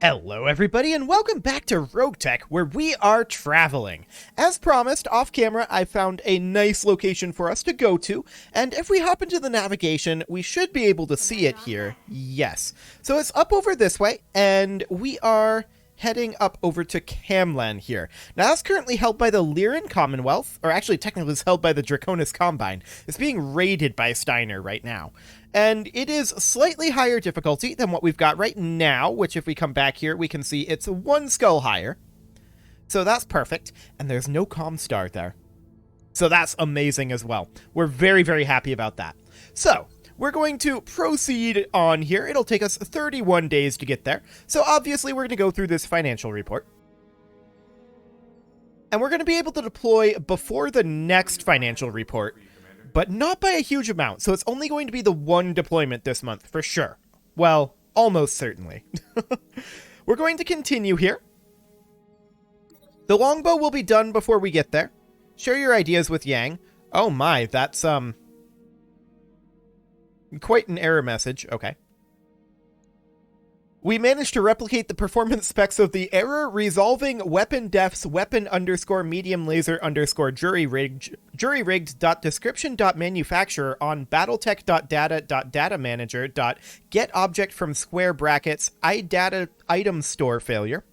Hello everybody and welcome back to RogueTech, where we are traveling. As promised, off camera I found a nice location for us to go to, and if we hop into the navigation, we should be able to see it here. Yes. So it's up over this way, and we are heading up over to Camlan here. Now that's currently held by the Lyran Commonwealth, or actually technically it's held by the Draconis Combine. It's being raided by Steiner right now. And it is slightly higher difficulty than what we've got right now, which if we come back here, we can see it's one skull higher. So that's perfect. And there's no Comstar there. So that's amazing as well. We're very, very happy about that. So we're going to proceed on here. It'll take us 31 days to get there. So obviously we're going to go through this financial report. And we're going to be able to deploy before the next financial report, but not by a huge amount, so it's only going to be the one deployment this month, for sure. Well, almost certainly. We're going to continue here. The longbow will be done before we get there. Share your ideas with Yang. Oh my, that's, quite an error message. Okay. We managed to replicate the performance specs of the error resolving weapon defs weapon underscore medium laser underscore jury rigged dot description dot manufacturer on battletech.data manager dot get object from square brackets idata item store failure.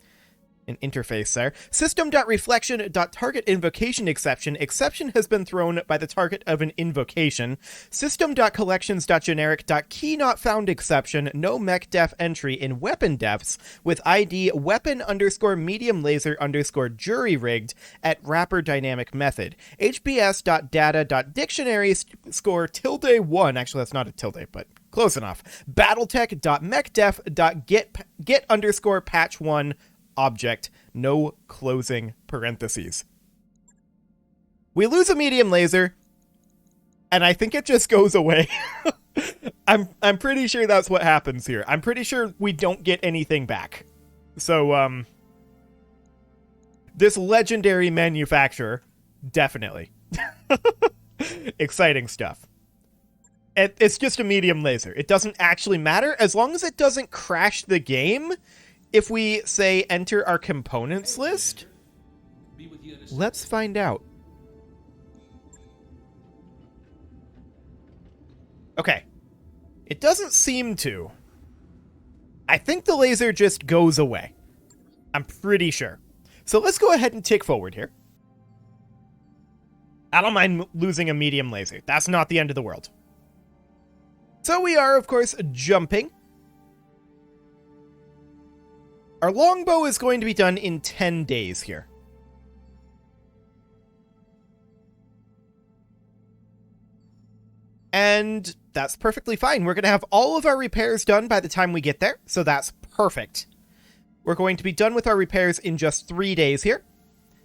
An interface there. System.reflection.target invocation exception. Exception has been thrown by the target of an invocation. System.collections.generic.key not found exception. No mech def entry in weapon defs with ID weapon underscore medium laser underscore jury rigged at wrapper dynamic method. HBS.data.dictionary score tilde 1. Actually, that's not a tilde, but close enough. Battletech.mechdef.get underscore patch 1 object, no closing parentheses. We lose a medium laser, and I think it just goes away. I'm pretty sure that's what happens here. I'm pretty sure we don't get anything back. So, this legendary manufacturer, definitely. Exciting stuff. It's just a medium laser. It doesn't actually matter, as long as it doesn't crash the game. If we say enter our components list, let's find out. Okay. It doesn't seem to. I think the laser just goes away. I'm pretty sure. So let's go ahead and tick forward here. I don't mind losing a medium laser. That's not the end of the world. So we are, of course, jumping. Our longbow is going to be done in 10 days here. And that's perfectly fine. We're going to have all of our repairs done by the time we get there, so that's perfect. We're going to be done with our repairs in just 3 days here.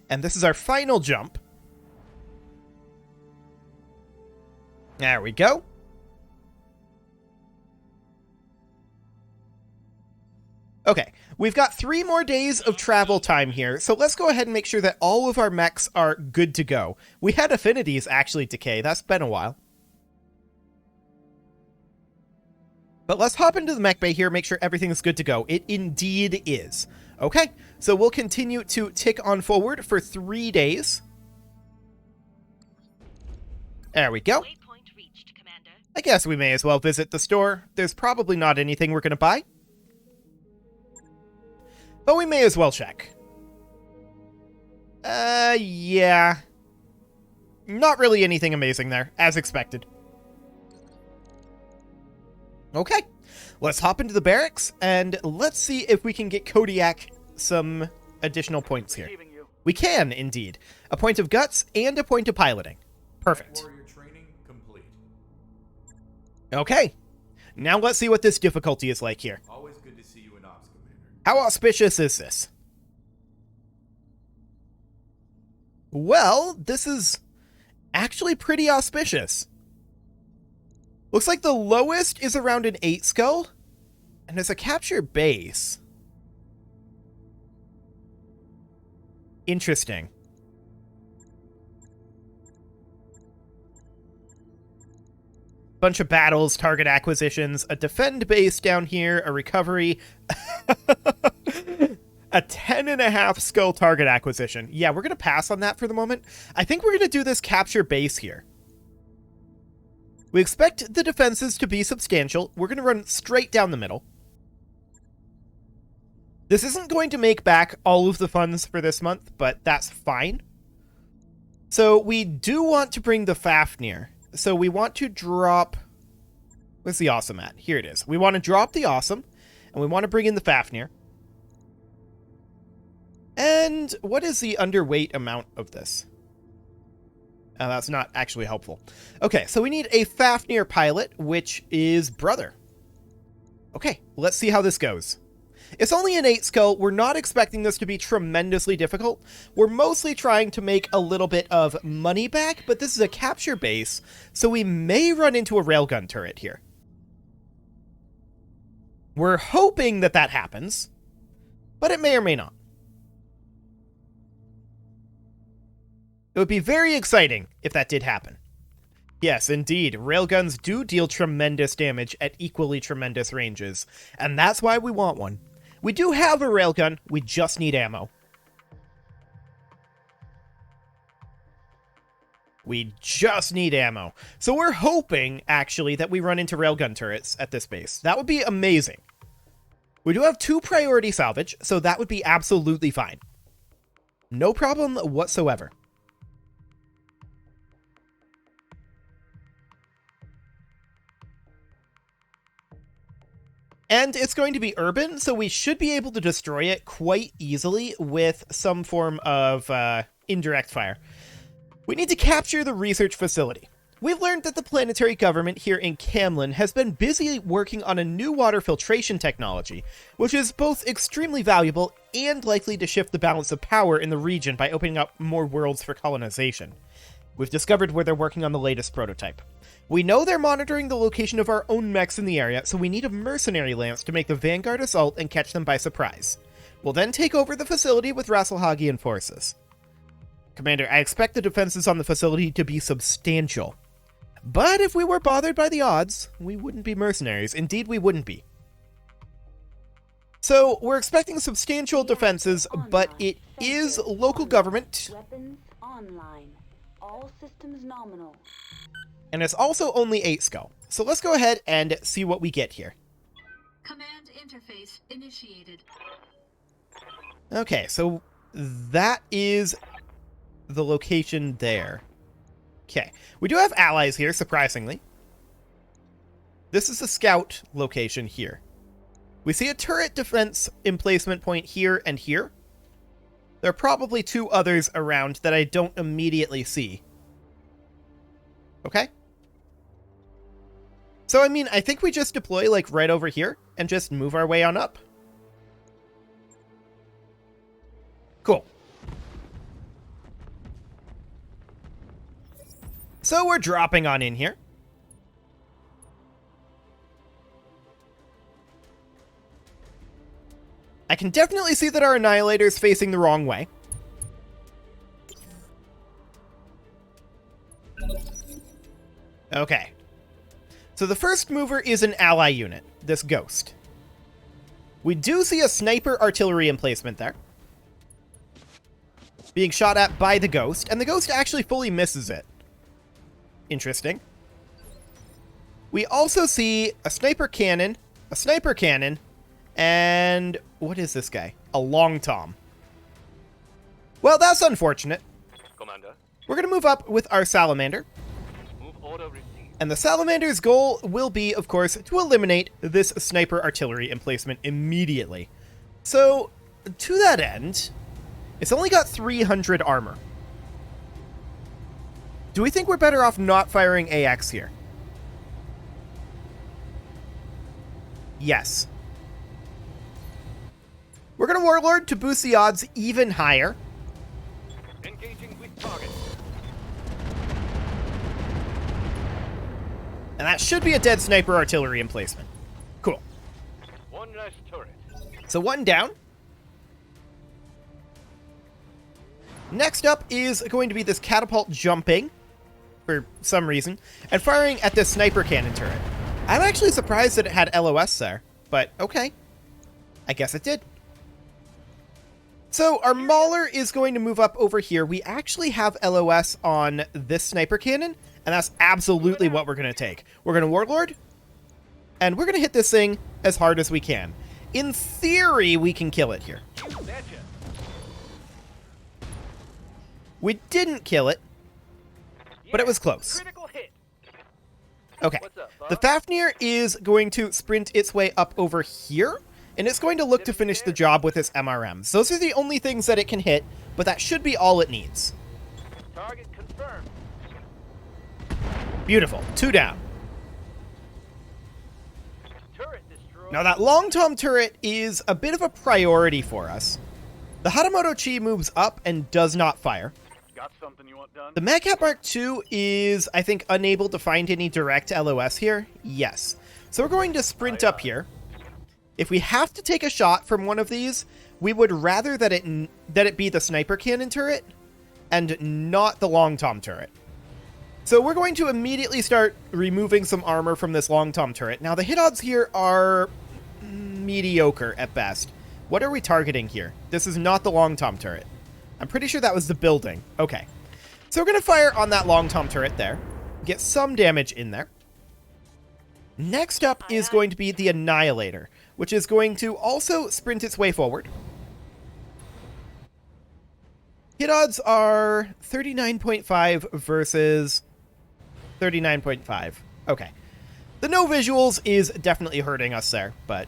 And this is our final jump. There we go. Okay, we've got 3 more days of travel time here, so let's go ahead and make sure that all of our mechs are good to go. We had affinities actually decay, that's been a while. But let's hop into the mech bay here, make sure everything's good to go. It indeed is. Okay, so we'll continue to tick on forward for 3 days. There we go. Waypoint reached, Commander. I guess we may as well visit the store. There's probably not anything we're going to buy, but we may as well check. Yeah. Not really anything amazing there, as expected. Okay, let's hop into the barracks, and let's see if we can get Kodiak some additional points here. We can, indeed. A point of guts and a point of piloting. Perfect. Warrior training complete. Okay, now let's see what this difficulty is like here. Always good to see you in ops, Commander. How auspicious is this? Well, this is actually pretty auspicious. Looks like the lowest is around an 8 skull, and there's a capture base. Interesting. Bunch of battles, target acquisitions, a defend base down here, a recovery. 2.5 skull target acquisition. Yeah, we're going to pass on that for the moment. I think we're going to do this capture base here. We expect the defenses to be substantial. We're going to run straight down the middle. This isn't going to make back all of the funds for this month, but that's fine. So we do want to bring the Fafnir. So we want to drop... Where's the Awesome at? Here it is. We want to drop the Awesome, and we want to bring in the Fafnir. And what is the underweight amount of this? That's not actually helpful. Okay, so we need a Fafnir pilot, which is Brother. Okay, let's see how this goes. It's only an 8 skull. We're not expecting this to be tremendously difficult. We're mostly trying to make a little bit of money back, but this is a capture base, so we may run into a railgun turret here. We're hoping that that happens, but it may or may not. It would be very exciting if that did happen. Yes, indeed, railguns do deal tremendous damage at equally tremendous ranges, and that's why we want one. We do have a railgun, we just need ammo. We just need ammo. So we're hoping, actually, that we run into railgun turrets at this base. That would be amazing. We do have 2 priority salvage, so that would be absolutely fine. No problem whatsoever. And it's going to be urban, so we should be able to destroy it quite easily with some form of indirect fire. We need to capture the research facility. We've learned that the planetary government here in Camlin has been busy working on a new water filtration technology, which is both extremely valuable and likely to shift the balance of power in the region by opening up more worlds for colonization. We've discovered where they're working on the latest prototype. We know they're monitoring the location of our own mechs in the area, so we need a mercenary lance to make the Vanguard assault and catch them by surprise. We'll then take over the facility with Rasselhagian forces. Commander, I expect the defenses on the facility to be substantial. But if we were bothered by the odds, we wouldn't be mercenaries. Indeed, we wouldn't be. So, we're expecting substantial defenses, but it is local government. Weapons online. All systems nominal. And it's also only 8 skull. So let's go ahead and see what we get here. Command interface initiated. Okay, so that is the location there. Okay, we do have allies here, surprisingly. This is the scout location here. We see a turret defense emplacement point here and here. There are probably 2 others around that I don't immediately see. Okay? So, I mean, I think we just deploy, like, right over here and just move our way on up. Cool. So we're dropping on in here. I can definitely see that our Annihilator is facing the wrong way. Okay. So the first mover is an ally unit, this Ghost. We do see a sniper artillery emplacement there, being shot at by the Ghost, and the Ghost actually fully misses it. Interesting. We also see a sniper cannon, and what is this guy? A Long Tom. Well, that's unfortunate. Commander. We're going to move up with our Salamander. Move order received. And the Salamander's goal will be, of course, to eliminate this sniper artillery emplacement immediately. So, to that end, it's only got 300 armor. Do we think we're better off not firing AX here? Yes. We're going to Warlord to boost the odds even higher. Engaging with target. And that should be a dead sniper artillery emplacement. Cool. One less turret. So 1 down. Next up is going to be this catapult jumping, for some reason, and firing at this sniper cannon turret. I'm actually surprised that it had LOS there, but okay. I guess it did. So our Mauler is going to move up over here. We actually have LOS on this sniper cannon, and that's absolutely what we're going to take. We're going to Warlord, and we're going to hit this thing as hard as we can. In theory, we can kill it here. You betcha. We didn't kill it, but it was close. Critical hit. Okay. What's up, The Fafnir is going to sprint its way up over here, and it's going to look to finish the job with its MRMs. Those are the only things that it can hit, but that should be all it needs. Target confirmed. Beautiful. 2 down. Turret destroyed. Now that long tom turret is a bit of a priority for us. The Hatamoto Chi moves up and does not fire. Got something you want done? The Madcap Mark II is, I think, unable to find any direct LOS here. Yes. So we're going to sprint up here. If we have to take a shot from one of these, we would rather that it be the sniper cannon turret and not the long tom turret. So we're going to immediately start removing some armor from this long tom turret. Now the hit odds here are mediocre at best. What are we targeting here? This is not the long tom turret. I'm pretty sure that was the building. Okay. So we're going to fire on that long tom turret there. Get some damage in there. Next up is going to be the Annihilator, which is going to also sprint its way forward. Hit odds are 39.5 versus 39.5. Okay. The no visuals is definitely hurting us there, but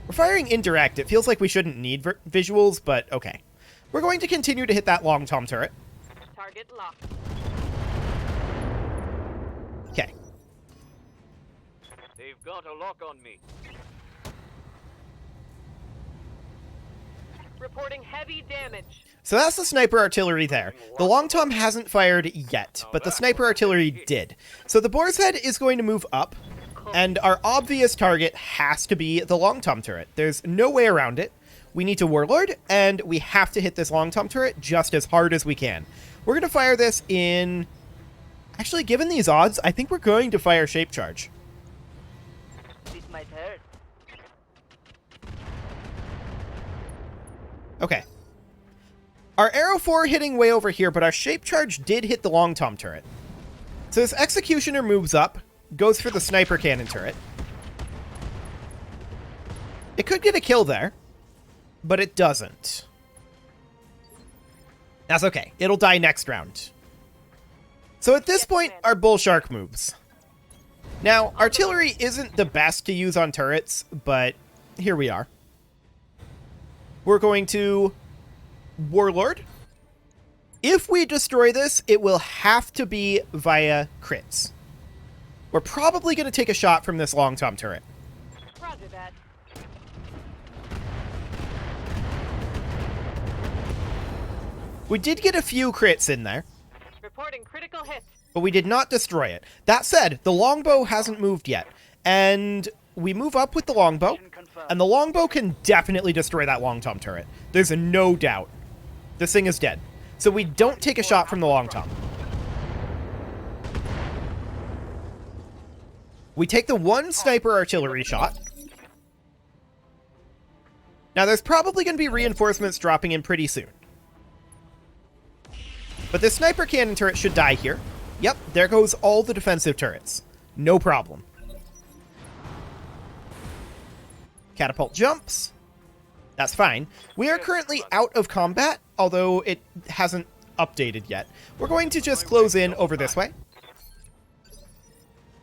we're firing indirect. It feels like we shouldn't need visuals, but okay. We're going to continue to hit that long tom turret. Target locked. Okay. They've got a lock on me. Reporting heavy damage. So that's the sniper artillery there. The long tom hasn't fired yet, but the sniper artillery did. So the boar's head is going to move up, and our obvious target has to be the long tom turret. There's no way around it. We need to Warlord, and we have to hit this long tom turret just as hard as we can. We're going to fire this in... Actually, given these odds, I think we're going to fire Shape Charge. This might hurt. Okay. Our Arrow 4 hitting way over here, but our Shape Charge did hit the long tom turret. So this Executioner moves up, goes for the Sniper Cannon turret. It could get a kill there, but it doesn't. That's okay. It'll die next round. So at this point, our Bull Shark moves. Now, artillery isn't the best to use on turrets, but here we are. We're going to Warlord. If we destroy this, it will have to be via crits. We're probably going to take a shot from this long tom turret. Roger that. We did get a few crits in there, Reporting critical hit. but we did not destroy it. That said, the longbow hasn't moved yet, and we move up with the longbow, and the longbow can definitely destroy that long tom turret. There's no doubt. This thing is dead. So we don't take a shot from the long tom. We take the one sniper artillery shot. Now there's probably going to be reinforcements dropping in pretty soon. But this sniper cannon turret should die here. Yep, there goes all the defensive turrets. No problem. Catapult jumps. That's fine. We are currently out of combat, although it hasn't updated yet. We're going to just close in over this way,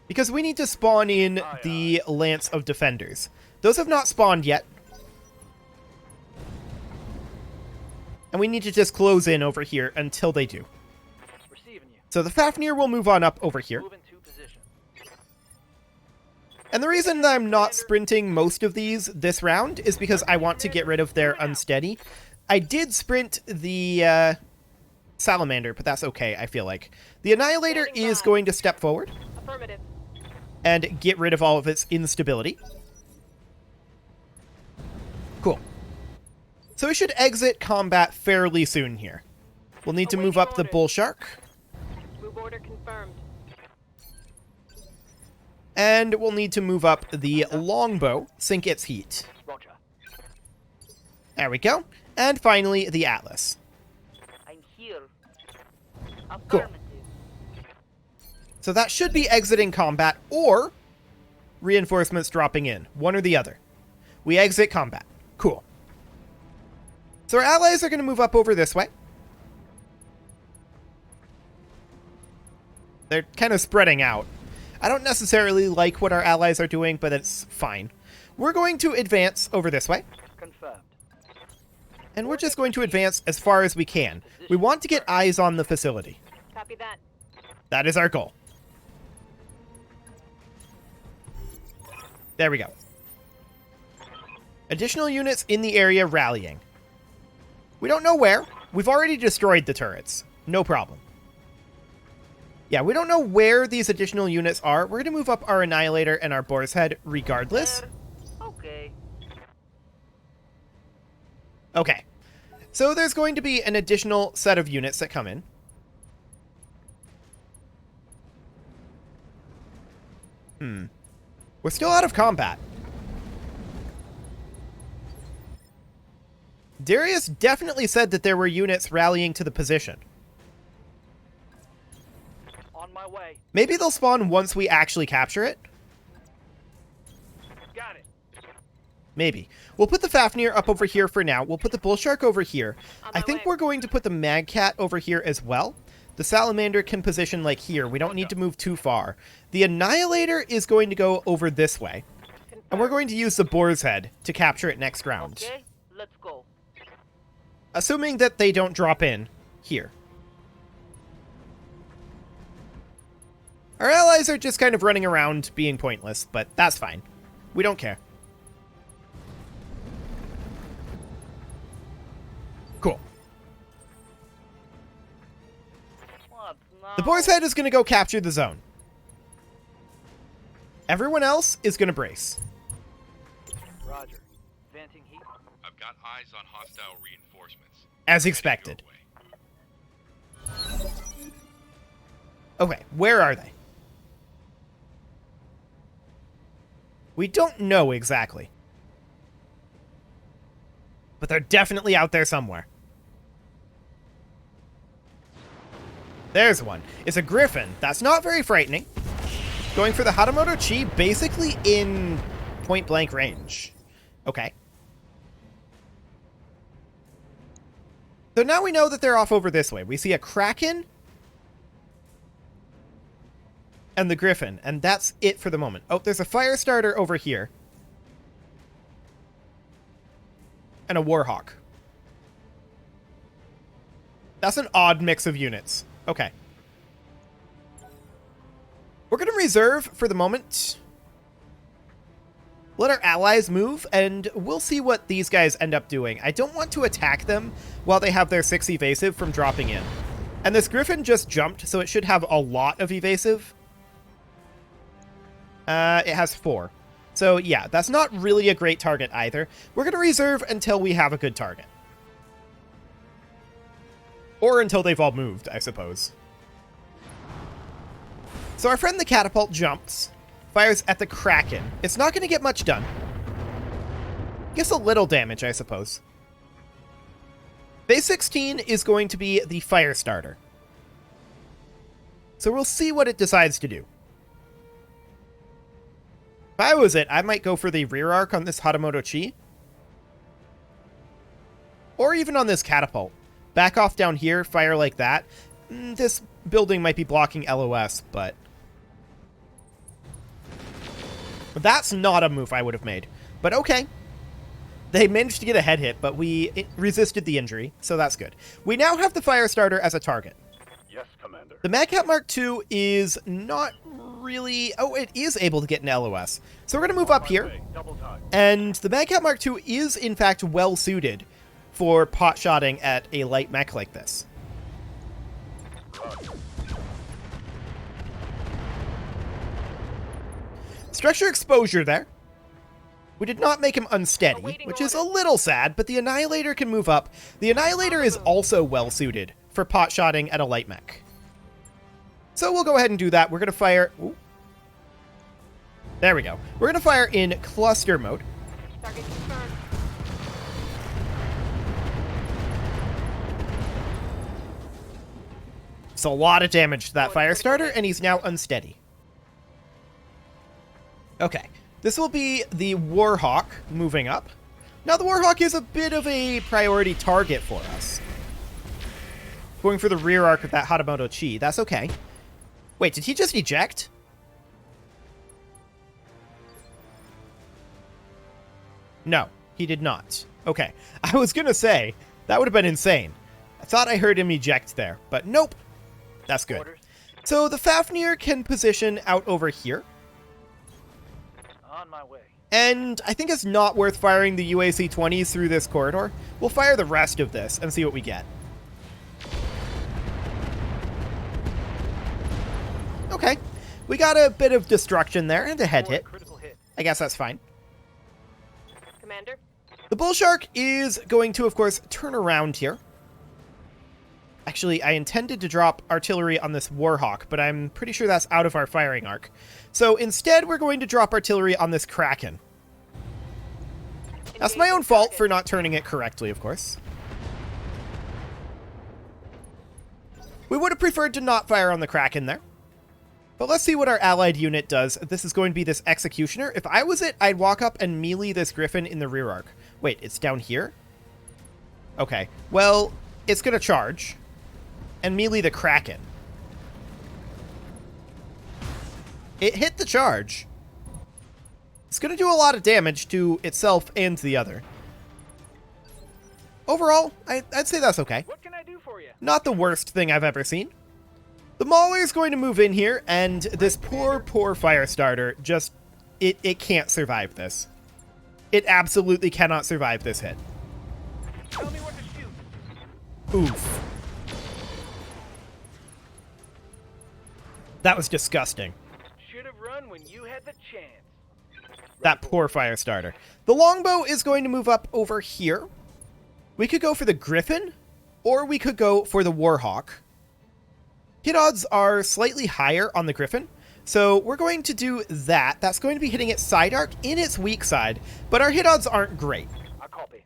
because we need to spawn in the Lance of Defenders. Those have not spawned yet. And we need to just close in over here until they do. Receiving you. So the Fafnir will move on up over here. Move into position. And the reason that I'm not sprinting most of these this round is because I want to get rid of their unsteady. I did sprint the Salamander, but that's okay, I feel like. The Annihilator is going to step forward Affirmative. and get rid of all of its instability. Cool. So we should exit combat fairly soon here. We'll need to move up the Bull Shark. Move order confirmed. And we'll need to move up the Longbow, sink its heat. Roger. There we go. And finally, the Atlas. I'm here. Cool. Affirmative. So that should be exiting combat or reinforcements dropping in. One or the other. We exit combat. Cool. So our allies are going to move up over this way. They're kind of spreading out. I don't necessarily like what our allies are doing, but it's fine. We're going to advance over this way. Confirmed. And we're just going to advance as far as we can. We want to get eyes on the facility. Copy that. That is our goal. There we go. Additional units in the area rallying. We don't know where. We've already destroyed the turrets. No problem. Yeah, we don't know where these additional units are. We're going to move up our Annihilator and our Boar's Head regardless. Okay. Okay. So there's going to be an additional set of units that come in. We're still out of combat. Darius definitely said that there were units rallying to the position. On my way. Maybe they'll spawn once we actually capture it. Got it. Maybe. We'll put the Fafnir up over here for now. We'll put the Bull Shark over here. I think we're going to put the Mad Cat over here as well. The Salamander can position like here. We don't need to move too far. The Annihilator is going to go over this way. And we're going to use the Boar's Head to capture it next round. Okay, let's go. Assuming that they don't drop in here. Our allies are just kind of running around being pointless, but that's fine. We don't care. Cool. What now? The Boar's Head is going to go capture the zone. Everyone else is going to brace. Roger. Venting heat. I've got eyes on hostile reinforcements. As expected. Okay, where are they? We don't know exactly. But they're definitely out there somewhere. There's one. It's a Griffin. That's not very frightening. Going for the Hatamoto Chi, basically in point-blank range. Okay. So now we know that they're off over this way. We see a Kraken and the Griffin, and that's it for the moment. Oh, there's a fire starter over here. And a Warhawk. That's an odd mix of units. Okay. We're going to reserve for the moment. Let our allies move, and we'll see what these guys end up doing. I don't want to attack them while they have their 6 evasive from dropping in. And this Griffin just jumped, so it should have a lot of evasive. It has 4. So yeah, that's not really a great target either. We're going to reserve until we have a good target. Or until they've all moved, I suppose. So our friend the Catapult jumps, fires at the Kraken. It's not going to get much done. Gets a little damage, I suppose. Base 16 is going to be the fire starter. So we'll see what it decides to do. If I was it, I might go for the rear arc on this Hatamoto Chi. Or even on this Catapult. Back off down here, fire like that. This building might be blocking LOS, but... that's not a move I would have made. But okay. They managed to get a head hit, but we resisted the injury, so that's good. We now have the fire starter as a target. Yes, Commander. The Madcat Mark II is not really... oh, it is able to get an LOS. So we're going to move up here. Double time. And the Madcat Mark II is, in fact, well-suited for pot-shotting at a light mech like this. Structure exposure there. We did not make him unsteady, which is a little sad, but the Annihilator can move up. The Annihilator is also well-suited for pot-shotting at a light mech. So we'll go ahead and do that. We're going to fire... ooh. There we go. We're going to fire in cluster mode. Target confirmed. It's a lot of damage to that fire starter, and he's now unsteady. Okay, this will be the Warhawk moving up. Now, the Warhawk is a bit of a priority target for us. Going for the rear arc of that Hatamoto Chi. That's okay. Wait, did he just eject? No, he did not. Okay, I was gonna say, that would have been insane. I thought I heard him eject there, but nope. That's good. Orders. So the Fafnir can position out over here. On my way. And I think it's not worth firing the UAC-20s through this corridor. We'll fire the rest of this and see what we get. Okay, we got a bit of destruction there and a head hit. Critical hit. I guess that's fine. Commander? The Bull Shark is going to, of course, turn around here. Actually, I intended to drop artillery on this Warhawk, but I'm pretty sure that's out of our firing arc. So instead, we're going to drop artillery on this Kraken. That's my own fault for not turning it correctly, of course. We would have preferred to not fire on the Kraken there. But let's see what our allied unit does. This is going to be this Executioner. If I was it, I'd walk up and melee this Griffin in the rear arc. Wait, it's down here? Okay. Well, it's going to charge. And melee the Kraken. It hit the charge. It's going to do a lot of damage to itself and the other. Overall, I'd say that's okay. What can I do for you? Not the worst thing I've ever seen. The Mauler is going to move in here, and this poor fire starter just... It can't survive this. It absolutely cannot survive this hit. Tell me what to shoot. Oof. That was disgusting. Should have run when you had the chance. That poor fire starter. The longbow is going to move up over here. We could go for the Griffin, or we could go for the Warhawk. Hit odds are slightly higher on the Griffin, so we're going to do that. That's going to be hitting its side arc in its weak side, but our hit odds aren't great. I copy.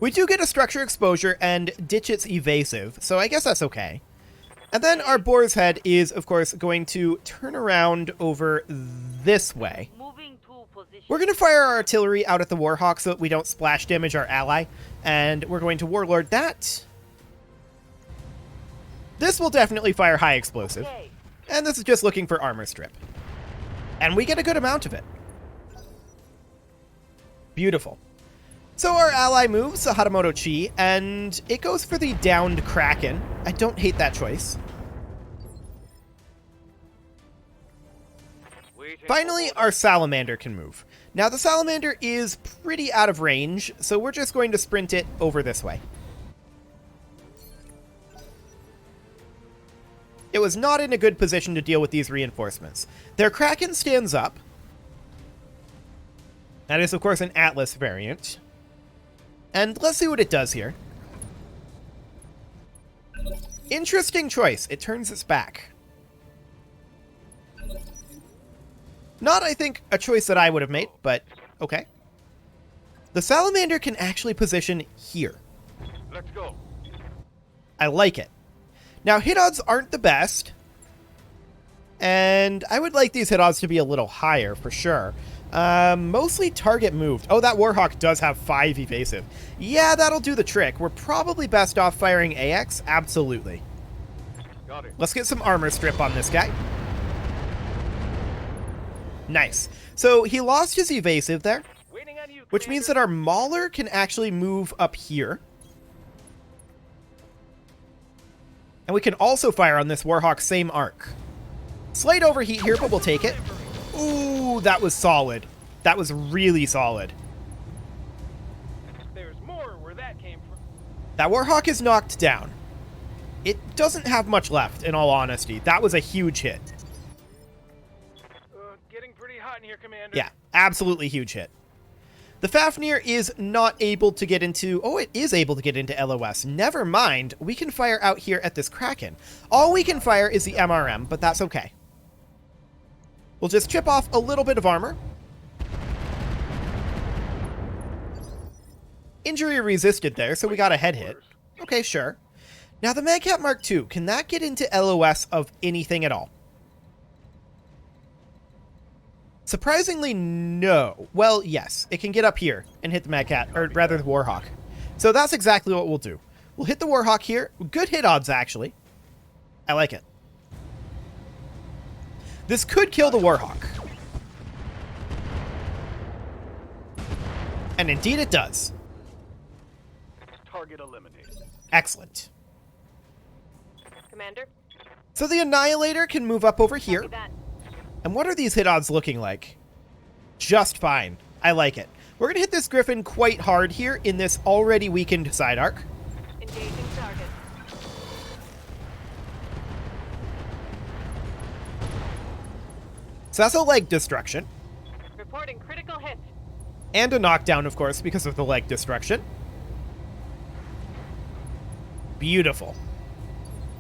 We do get a structure exposure and ditch its evasive, so I guess that's okay. And then our Boar's Head is, of course, going to turn around over this way. Moving to position. We're going to fire our artillery out at the Warhawk so that we don't splash damage our ally, and we're going to Warlord that. This will definitely fire high explosive, Okay. and this is just looking for armor strip. And we get a good amount of it. Beautiful. So our ally moves, the Hatamoto Chi, and it goes for the downed Kraken. I don't hate that choice. Finally, our Salamander can move. Now, the Salamander is pretty out of range, so we're just going to sprint it over this way. It was not in a good position to deal with these reinforcements. Their Kraken stands up. That is, of course, an Atlas variant. And let's see what it does here. Interesting choice. It turns its back. Not, I think, a choice that I would have made, but okay. The Salamander can actually position here. Let's go. I like it. Now, hit odds aren't the best. And I would like these hit odds to be a little higher, for sure. Mostly target moved. Oh, that Warhawk does have 5 evasive. Yeah, that'll do the trick. We're probably best off firing AX. Absolutely. Got it. Let's get some armor strip on this guy. Nice. So he lost his evasive there, Waiting on you, which means that our Mauler can actually move up here. And we can also fire on this Warhawk same arc. Slight overheat here, but we'll take it. Ooh, that was solid. That was really solid. There's more where that came from. That Warhawk is knocked down. It doesn't have much left, in all honesty. That was a huge hit. Getting pretty hot in here, Commander. Yeah, absolutely huge hit. The Fafnir is not able to get into... Oh, it is able to get into LOS. Never mind. We can fire out here at this Kraken. All we can fire is the MRM, but that's okay. We'll just chip off a little bit of armor. Injury resisted there, so we got a head hit. Okay, sure. Now the Magcat Mark II, can that get into LOS of anything at all? Surprisingly, no. Well, yes, it can get up here and hit the Magcat, or rather the Warhawk. So that's exactly what we'll do. We'll hit the Warhawk here. Good hit odds, actually. I like it. This could kill the Warhawk. And indeed it does. Target eliminated. Excellent. Commander? So the Annihilator can move up over here. Copy that. And what are these hit odds looking like? Just fine. I like it. We're going to hit this Griffin quite hard here in this already weakened side arc. Engaging target. So that's a leg destruction. Reporting critical hit. And a knockdown, of course, because of the leg destruction. Beautiful.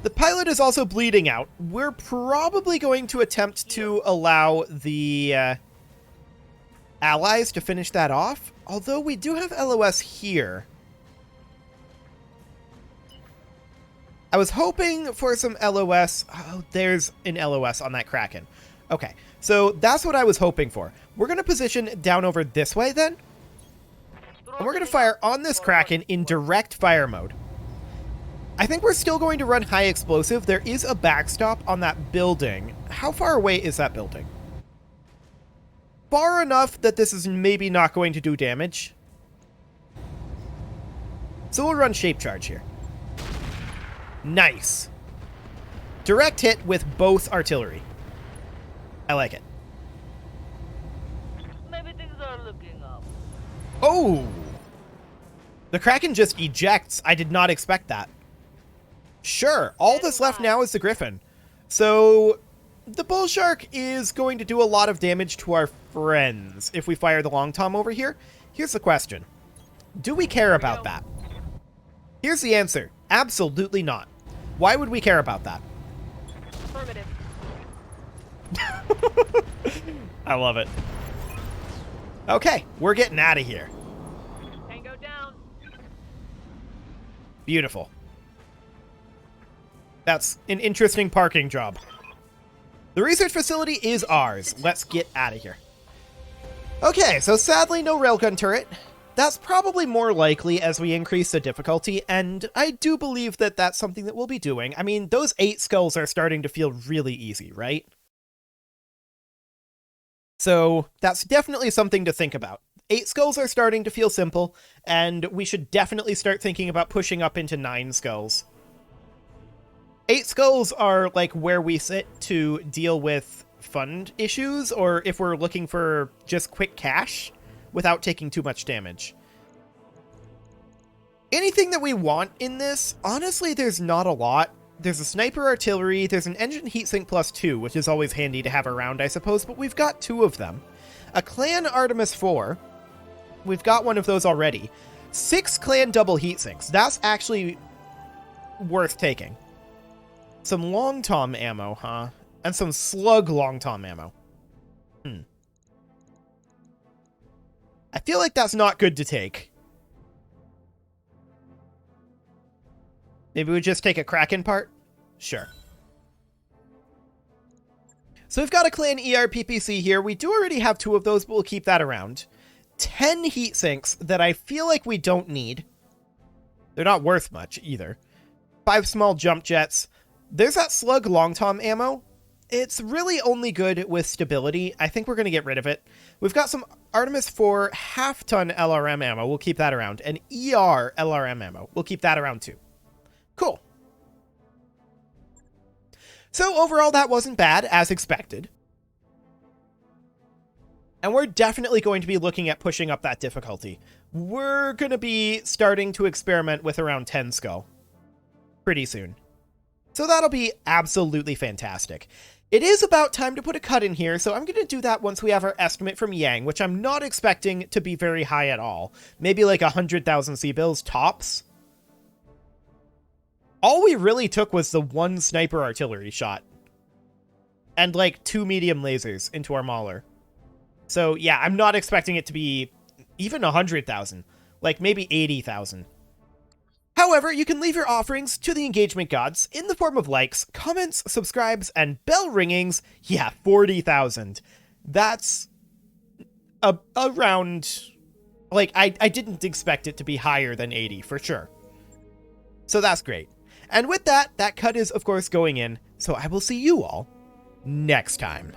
The pilot is also bleeding out. We're probably going to attempt to allow the allies to finish that off, although we do have LOS here. I was hoping for some LOS. Oh, there's an LOS on that Kraken. Okay, so that's what I was hoping for. We're going to position down over this way then, and we're going to fire on this Kraken in direct fire mode. I think we're still going to run high explosive. There is a backstop on that building. How far away is that building? Far enough that this is maybe not going to do damage. So we'll run Shape Charge here. Nice. Direct hit with both artillery. I like it. Maybe things are looking up. Oh! The Kraken just ejects. I did not expect that. Sure, all that's left now is the Griffin. So, the Bull Shark is going to do a lot of damage to our friends if we fire the Long Tom over here. Here's the question. Do we care about that? Here's the answer. Absolutely not. Why would we care about that? Affirmative. I love it. Okay, we're getting out of here. Tango down. Beautiful. That's an interesting parking job. The research facility is ours. Let's get out of here. Okay, so sadly no railgun turret. That's probably more likely as we increase the difficulty, and I do believe that that's something that we'll be doing. I mean, those 8 skulls are starting to feel really easy, right? So that's definitely something to think about. 8 skulls are starting to feel simple, and we should definitely start thinking about pushing up into 9 skulls. 8 skulls are like where we sit to deal with fund issues, or if we're looking for just quick cash without taking too much damage. Anything that we want in this, honestly, there's not a lot. There's a sniper artillery, there's an engine heatsink +2, which is always handy to have around, I suppose, but we've got 2 of them. A Clan Artemis 4, we've got one of those already. 6 Clan double heatsinks, that's actually worth taking. Some Long Tom ammo, huh? And some Slug Long Tom ammo. I feel like that's not good to take. Maybe we just take a Kraken part? Sure. So we've got a Clan ERPPC here. We do already have 2 of those, but we'll keep that around. 10 heat sinks that I feel like we don't need. They're not worth much either. 5 small jump jets. There's that Slug Long Tom ammo. It's really only good with stability. I think we're going to get rid of it. We've got some Artemis 4 half-ton LRM ammo. We'll keep that around. And ER LRM ammo. We'll keep that around too. Cool. So overall, that wasn't bad, as expected. And we're definitely going to be looking at pushing up that difficulty. We're going to be starting to experiment with around 10 skull pretty soon. So that'll be absolutely fantastic. It is about time to put a cut in here, so I'm going to do that once we have our estimate from Yang, which I'm not expecting to be very high at all. Maybe like 100,000 C-bills tops. All we really took was the 1 sniper artillery shot. And like 2 medium lasers into our Mauler. So yeah, I'm not expecting it to be even 100,000. Like maybe 80,000. However, you can leave your offerings to the engagement gods in the form of likes, comments, subscribes, and bell ringings. Yeah, 40,000. That's around... Like, I didn't expect it to be higher than 80, for sure. So that's great. And with that, that cut is, of course, going in. So I will see you all next time.